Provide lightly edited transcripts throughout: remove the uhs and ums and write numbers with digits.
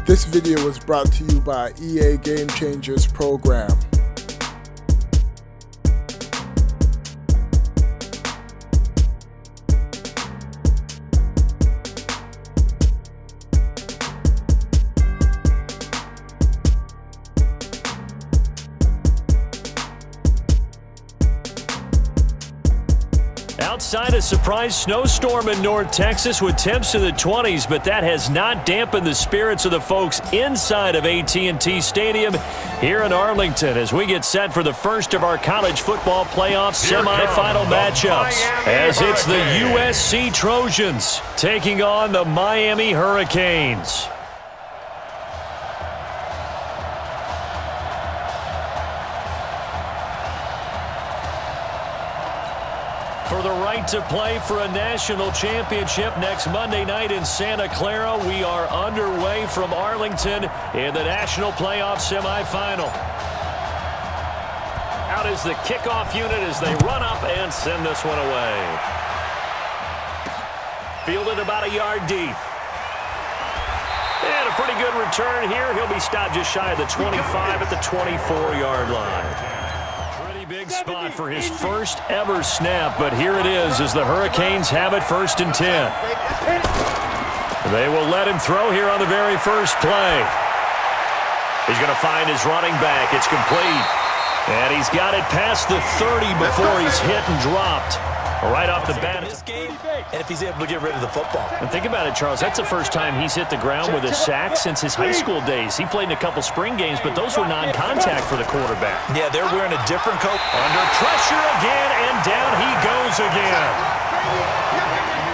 This video was brought to you by EA Game Changers program. Outside a surprise snowstorm in North Texas with temps in the 20s, but that has not dampened the spirits of the folks inside of AT&T Stadium here in Arlington as we get set for the first of our college football playoff semifinal matchups, as it's the USC Trojans taking on the Miami Hurricanes. For the right to play for a national championship next Monday night in Santa Clara, we are underway from Arlington in the national playoff semifinal. Out is the kickoff unit as they run up and send this one away. Fielded about a yard deep. And a pretty good return here. He'll be stopped just shy of the 25 at the 24-yard line. Big spot for his first ever snap, but here it is as the Hurricanes have it 1st and 10. They will let him throw here on the very first play. He's going to find his running back. It's complete. And he's got it past the 30 before he's hit and dropped. Right off the bat. This game, and if he's able to get rid of the football. And think about it, Charles. That's the first time he's hit the ground with a sack since his high school days. He played in a couple spring games, but those were non-contact for the quarterback. Yeah, they're wearing a different coat. Under pressure again, and down he goes again.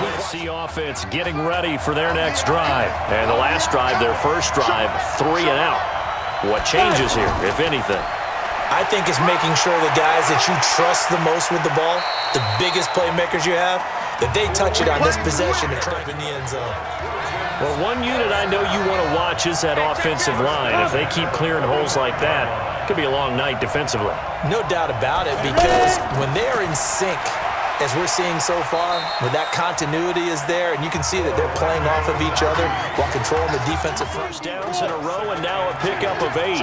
USC offense getting ready for their next drive. And the last drive, their first drive, 3 and out. What changes here, if anything? I think it's making sure the guys that you trust the most with the ball, the biggest playmakers you have, that they touch it on this possession and drive in the end zone. Well, one unit I know you want to watch is that offensive line. If they keep clearing holes like that, it could be a long night defensively. No doubt about it, because when they're in sync, as we're seeing so far, where that continuity is there, and you can see that they're playing off of each other while controlling the defensive first downs in a row, and now a pickup of 8.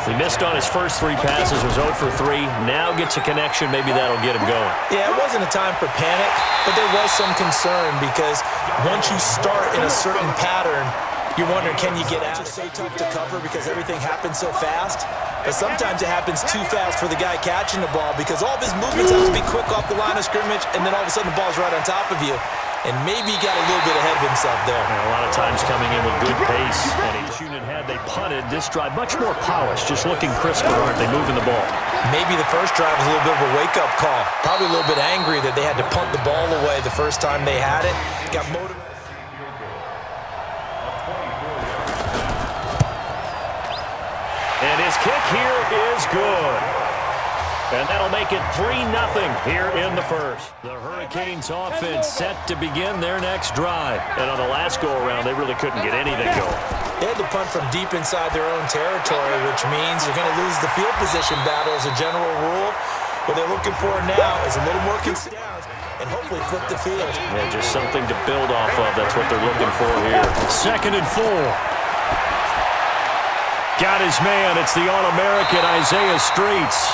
He missed on his first 3 passes, was 0 for 3. Now gets a connection. Maybe that'll get him going. Yeah, it wasn't a time for panic, but there was some concern because once you start in a certain pattern, you're wondering, can you get out? It's so tough to cover because everything happens so fast. But sometimes it happens too fast for the guy catching the ball because all of his movements have to be quick off the line of scrimmage, and then all of a sudden the ball's right on top of you. And maybe he got a little bit ahead of himself there. And a lot of times coming in with good pace. And each unit had they punted. This drive much more polished, just looking crisper, aren't they, moving the ball? Maybe the first drive was a little bit of a wake-up call. Probably a little bit angry that they had to punt the ball away the first time they had it. Got motivated. And his kick here is good. And that'll make it 3-0 here in the first. The Hurricanes offense set to begin their next drive. And on the last go-around, they really couldn't get anything going. They had to punt from deep inside their own territory, which means you're going to lose the field position battle as a general rule. What they're looking for now is a little more consistency and hopefully flip the field. Yeah, just something to build off of. That's what they're looking for here. 2nd and 4. Got his man. It's the All-American Isaiah Streets.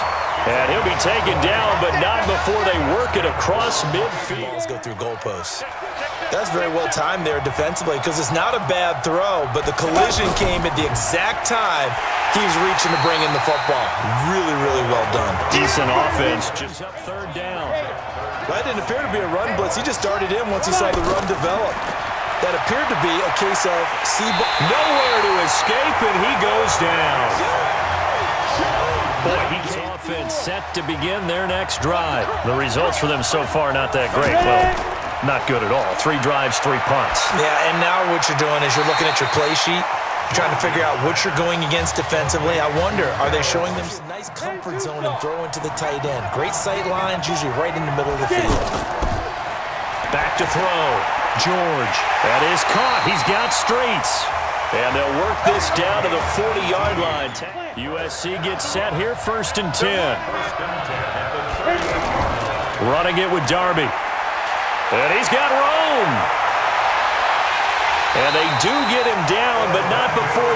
And he'll be taken down, but not before they work it across midfield. Balls go through goalposts. That's very well timed there defensively because it's not a bad throw, but the collision came at the exact time he was reaching to bring in the football. Really, really well done. Decent offense. Just up 3rd down. That didn't appear to be a run blitz. He just darted in once he saw the run develop. That appeared to be a case of nowhere to escape, and he goes down. Boy, he's offense set to begin their next drive. The results for them so far not that great. Well, not good at all. 3 drives, 3 punts. Yeah, and now what you're doing is you're looking at your play sheet. You're trying to figure out what you're going against defensively. I wonder, are they showing them some nice comfort zone and throw into the tight end? Great sight lines, usually right in the middle of the field. Back to throw. George. That is caught. He's got Streets. And they'll work this down to the 40-yard line. USC gets set here, 1st and 10. Running it with Darby. And he's got Rome. And they do get him down, but not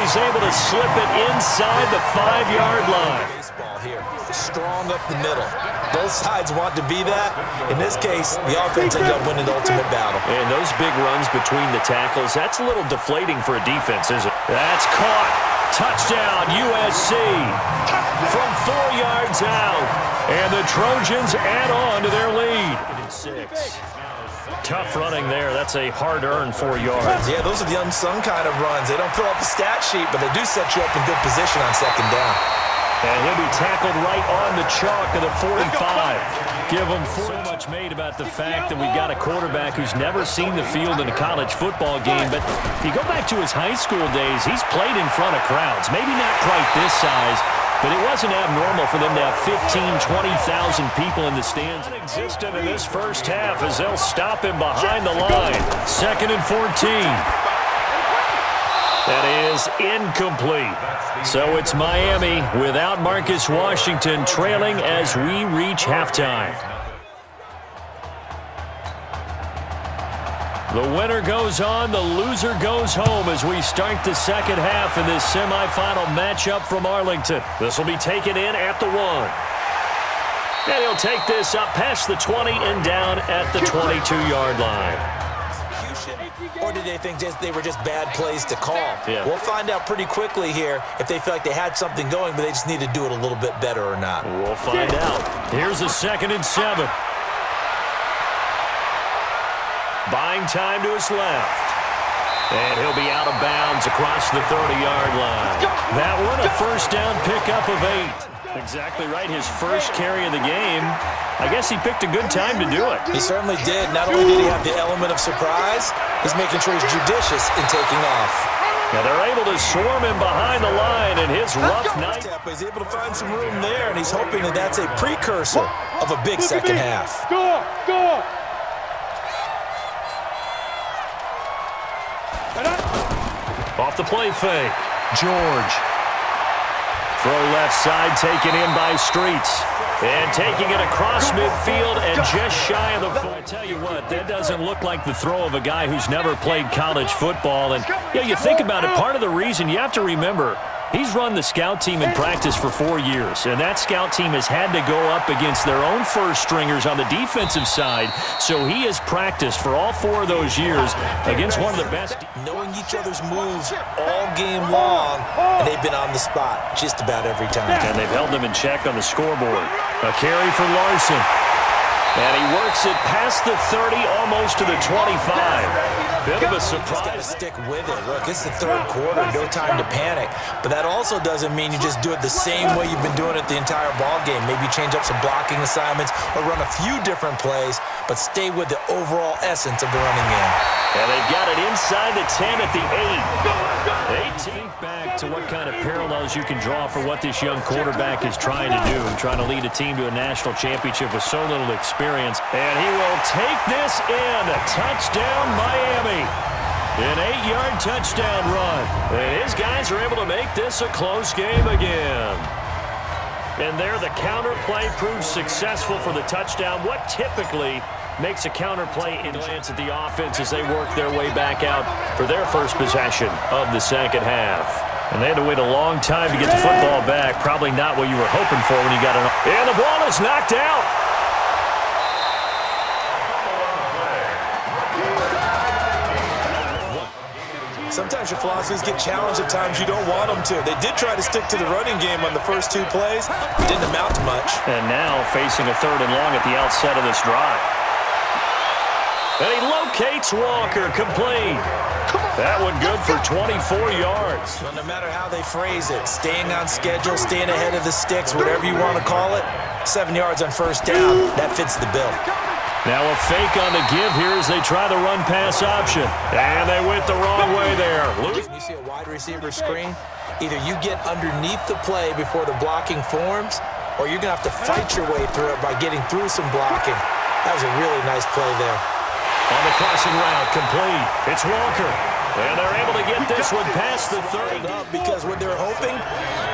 he's able to slip it inside the 5-yard line. Baseball here, strong up the middle. Both sides want to be that. In this case, the offense ended up winning the ultimate battle. And those big runs between the tackles, that's a little deflating for a defense, isn't it? That's caught. Touchdown, USC. From 4 yards out. And the Trojans add on to their lead. 6. Tough running there. That's a hard-earned 4 yards. Yeah, those are the unsung kind of runs. They don't fill up the stat sheet, but they do set you up in good position on second down. And he'll be tackled right on the chalk of the 45. Give him so much made about the fact that we've got a quarterback who's never seen the field in a college football game. But if you go back to his high school days, he's played in front of crowds. Maybe not quite this size, but it wasn't abnormal for them to have 15,000, 20,000 people in the stands. Existent in this first half as they'll stop him behind the line. 2nd and 14. That is incomplete. So it's Miami without Marcus Washington trailing as we reach halftime. The winner goes on, the loser goes home as we start the second half in this semifinal matchup from Arlington. This will be taken in at the 1. And he'll take this up past the 20 and down at the 22-yard line. Or did they think they were just bad plays to call? Yeah. We'll find out pretty quickly here if they feel like they had something going, but they just need to do it a little bit better or not. We'll find out. Here's a 2nd and 7. Buying time to his left. And he'll be out of bounds across the 30-yard line. That one, a first down pickup of 8. Exactly right, his first carry of the game. I guess he picked a good time to do it. He certainly did. Not only did he have the element of surprise, he's making sure he's judicious in taking off. Now they're able to swarm him behind the line in his rough night. He's able to find some room there, and he's hoping that that's a precursor of a big second half. Go! Off the play fake. George. Throw left side taken in by Streets. And taking it across midfield and just shy of the... I tell you what, that doesn't look like the throw of a guy who's never played college football. And you think about it, part of the reason you have to remember, he's run the scout team in practice for 4 years, and that scout team has had to go up against their own first stringers on the defensive side, so he has practiced for all 4 of those years against one of the best. Knowing each other's moves all game long, and they've been on the spot just about every time. And they've held them in check on the scoreboard. A carry for Larson. And he works it past the 30, almost to the 25. Bit of a surprise. He's got to stick with it. Look, it's the 3rd quarter, no time to panic. But that also doesn't mean you just do it the same way you've been doing it the entire ball game. Maybe change up some blocking assignments or run a few different plays, but stay with the overall essence of the running game. And they've got it inside the 10 at the 8. Think back to what kind of parallels you can draw for what this young quarterback is trying to do, trying to lead a team to a national championship with so little experience. And he will take this in. Touchdown, Miami. An 8-yard touchdown run. And his guys are able to make this a close game again. And there the counter play proves successful for the touchdown. What typically makes a counter play in glance at the offense as they work their way back out for their first possession of the second half. And they had to wait a long time to get the football back. Probably not what you were hoping for when you got it. And the ball is knocked out. Sometimes your philosophies get challenged at times you don't want them to. They did try to stick to the running game on the first 2 plays. It didn't amount to much. And now facing a 3rd and long at the outset of this drive. And he locates Walker, complete. That one good for 24 yards. Well, no matter how they phrase it, staying on schedule, staying ahead of the sticks, whatever you want to call it, 7 yards on first down, that fits the bill. Now a fake on the give here as they try the run-pass option. And they went the wrong way there. You see a wide receiver screen? Either you get underneath the play before the blocking forms, or you're going to have to fight your way through it by getting through some blocking. That was a really nice play there. On the crossing route, complete. It's Walker. And they're able to get this one past the 30. Because what they're hoping,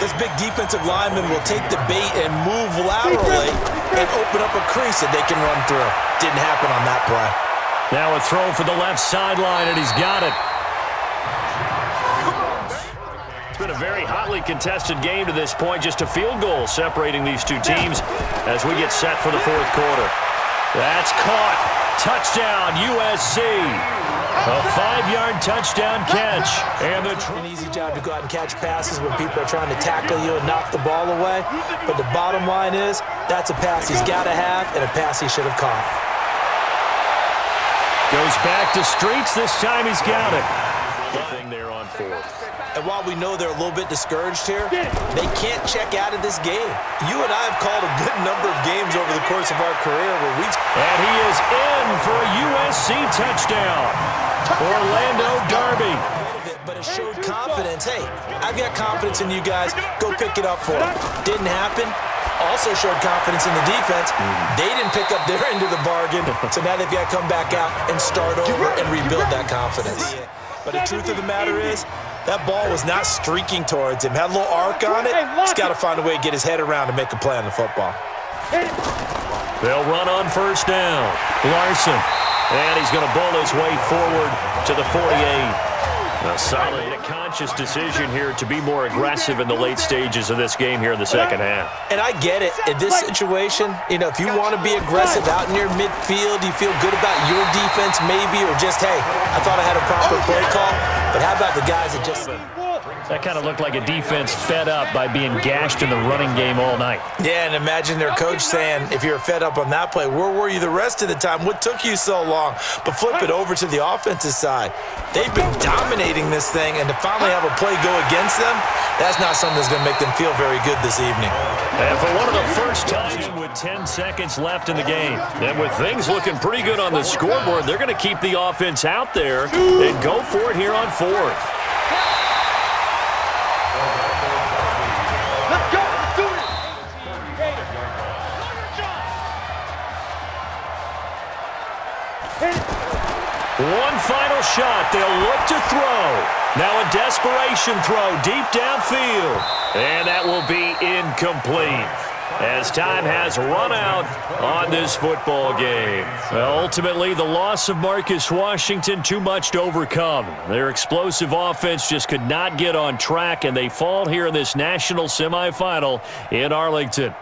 this big defensive lineman will take the bait and move laterally and open up a crease that they can run through. Didn't happen on that play. Now a throw for the left sideline, and he's got it. a very hotly contested game to this point. Just a field goal separating these two teams as we get set for the fourth quarter. That's caught. Touchdown, USC. A 5-yard touchdown catch. And an easy job to go out and catch passes when people are trying to tackle you and knock the ball away. But the bottom line is, that's a pass he's got to have and a pass he should have caught. Goes back to Streets. This time he's got it. Thing there on fourth. And while we know they're a little bit discouraged here, they can't check out of this game. You and I have called a good number of games over the course of our career where we've... And he is in for a USC touchdown. Orlando Darby. But it showed confidence. Hey, I've got confidence in you guys. Go pick it up for them. Didn't happen. Also showed confidence in the defense. They didn't pick up their end of the bargain, so now they've got to come back out and start over and rebuild that confidence. But the truth of the matter is, that ball was not streaking towards him. Had a little arc on it. He's got to find a way to get his head around and make a play on the football. They'll run on first down. Larson. And he's going to bull his way forward to the 48. A solid, a conscious decision here to be more aggressive in the late stages of this game here in the second half. And I get it. In this situation, you know, if you want to be aggressive out near midfield, you feel good about your defense maybe, or just, hey, I thought I had a proper play call. But how about the guys that just... That kind of looked like a defense fed up by being gashed in the running game all night. Yeah, and imagine their coach saying, if you're fed up on that play, where were you the rest of the time? What took you so long? But flip it over to the offensive side. They've been dominating this thing, and to finally have a play go against them, that's not something that's going to make them feel very good this evening. And for one of the first times with 10 seconds left in the game, and with things looking pretty good on the scoreboard, they're going to keep the offense out there and go for it here on fourth. One final shot. They'll look to throw. Now a desperation throw deep downfield. And that will be incomplete as time has run out on this football game. Well, ultimately, the loss of Marcus Washington, too much to overcome. Their explosive offense just could not get on track, and they fall here in this national semifinal in Arlington.